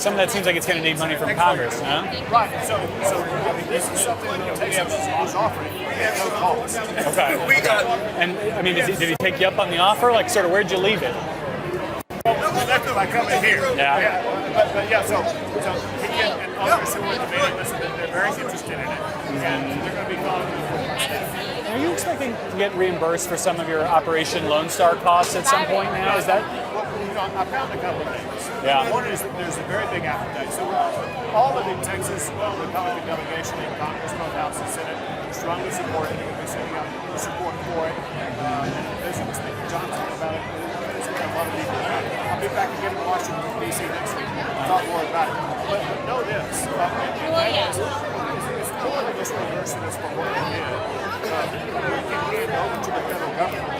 some of that seems like it's going to need money from Congress, no? Right. So I mean, this is something that Texas is offering at no cost. Okay. And I mean, did he take you up on the offer? Like, sort of, where'd you leave it? Well, that's by coming here. Yeah. But yeah, so he and others who are debating this, they're very interested in it, and they're going to be following it for my staff. Are you expecting to get reimbursed for some of your Operation Lone Star costs at some point now? Is that? Well, I found a couple of things. Yeah. One is that there's a very big appetite. So all of the Texas Republican delegation in Congress, both House and Senate, strongly support it. They're going to be sending out support for it. President Speaker Johnson about it. A lot of people about it. I'll be back again in Washington, D.C. next week to talk more about it. But know this. It's more than just reversing this for what we did. We can hand over to the federal government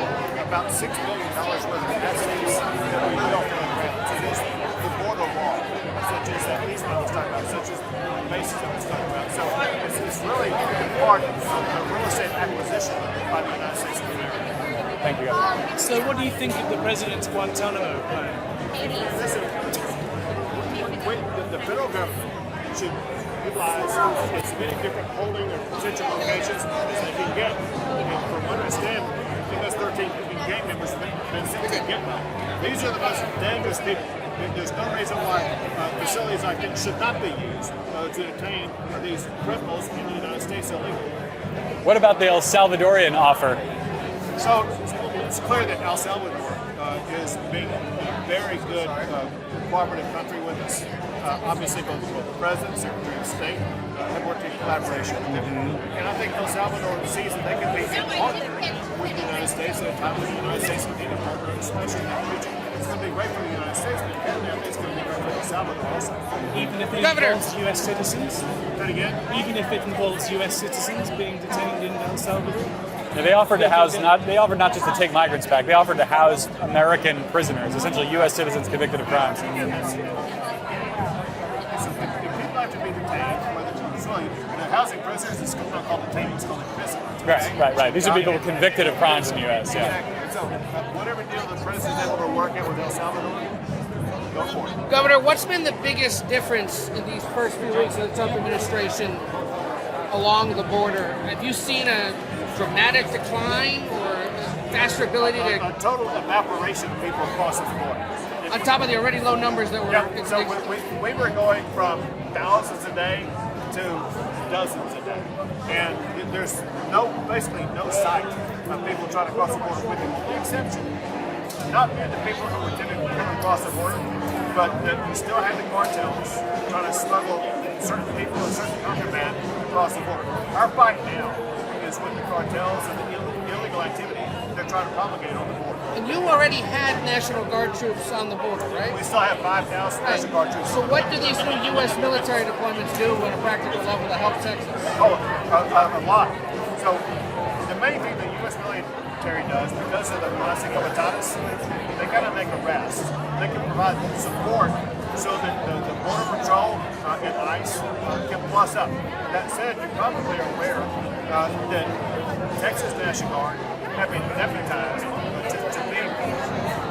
about $6 billion worth of investments that we built on the ground. So there's the border wall, such as that Eastman was talking about, such as the bases that was talking about. So it's really part of the real estate acquisition by the United States of America. Thank you, guys. So what do you think of the president's Guantanamo plan? Listen, the federal government should utilize as many different holding or potential locations as they can get. And from what I understand, I think those 13 gang members have been sent to get them. These are the most dangerous people. There's no reason why facilities like this should not be used to detain these criminals in the United States illegally. What about the El Salvadorian offer? So it's clear that El Salvador is being a very good cooperative country with us. Obviously, both the president, Secretary of State have worked in collaboration with them. And I think El Salvador sees that they can be in partner with the United States at a time when the United States will need a partner, especially in that region. It's going to be great for the United States, but apparently it's going to be great for El Salvador also. Even if it involves U.S. citizens? That again? Even if it involves U.S. citizens being detained in El Salvador? Yeah, they offered to house they offered not just to take migrants back. They offered to house American prisoners, essentially U.S. citizens convicted of crimes. So the people have to be detained, whether it's really, housing prisoners is not called detaining, it's called imprisonment. Right. These are people convicted of crimes in the U.S. Yeah. Exactly. So whatever deal the president's able to work out with El Salvador, go for it. Governor, what's been the biggest difference in these first few weeks of the Trump administration along the border? Have you seen a dramatic decline or faster ability to... A total evaporation of people across the border. On top of the already low numbers that were... Yeah, so we were going from thousands a day to dozens a day. And there's basically no sight of people trying to cross the border, with the only exception, not being the people who were typically coming across the border, but that we still have the cartels trying to smuggle certain people and certain contraband across the border. Our fight now is with the cartels and the illegal activity they're trying to promulgate on the border. And you already had National Guard troops on the border, right? We still have 5,000 National Guard troops. So what do these new U.S. military deployments do on a practical level to help Texas? Oh, a lot. So the main thing the U.S. military does, because of the blessing of Atanas, they got to make arrests. They can provide support so that the Border Patrol and ICE can plus up. That said, you probably are aware that Texas National Guard have been deputized to be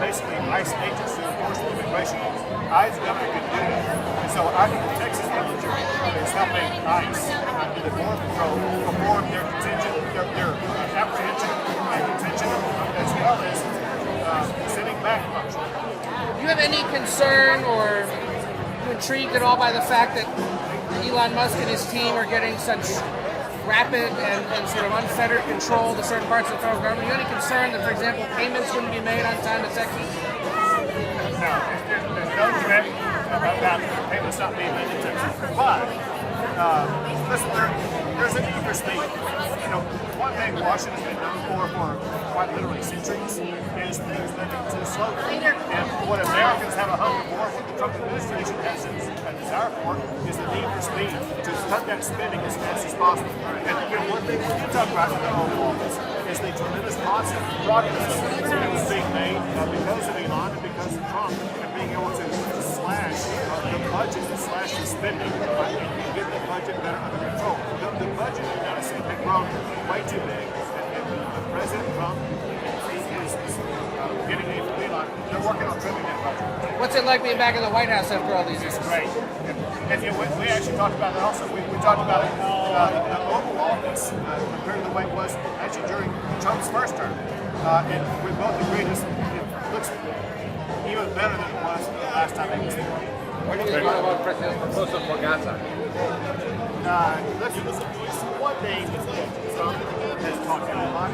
basically ICE agents to enforce the immigration laws. ICE governor can do that. And so I think the Texas military is helping ICE and the Border Patrol perform their apprehension and detention, as well as sending back function. Do you have any concern or intrigued at all by the fact that Elon Musk and his team are getting such rapid and sort of unfettered control to certain parts of the federal government? Are you any concerned that, for example, payments wouldn't be made on time to Texas? No, there's no threat about payments not being made to Texas. But, listen, there's a need for speed. You know, one thing Washington's been known for quite literally centuries is things moving too slowly. And what Americans have a hunger for, what the Trump administration has a desire for, is the need for speed to cut that spending as fast as possible. And again, one thing we can talk about in the Oval Office is the tremendous positive progress that was being made because of Elon and because of Trump, and being able to slash the budget and slash the spending and get the budget better under control. The budget in the United States had grown way too big, and President Trump, he is getting aid from Elon. They're working on trimming that budget. What's it like being back in the White House after all these years? Great. And we actually talked about that also. We talked about the Oval Office compared to the way it was actually during Trump's first term. And we both agreed it looks even better than it was the last time he was there. What do you think about President's proposal for Gaza? Listen, one thing Trump has talked about a lot.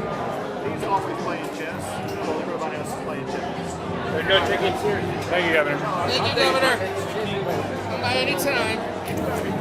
He's always playing chess while everybody else is playing chess. They're going to take it seriously. Thank you, Governor. Thank you, Governor. Come by anytime.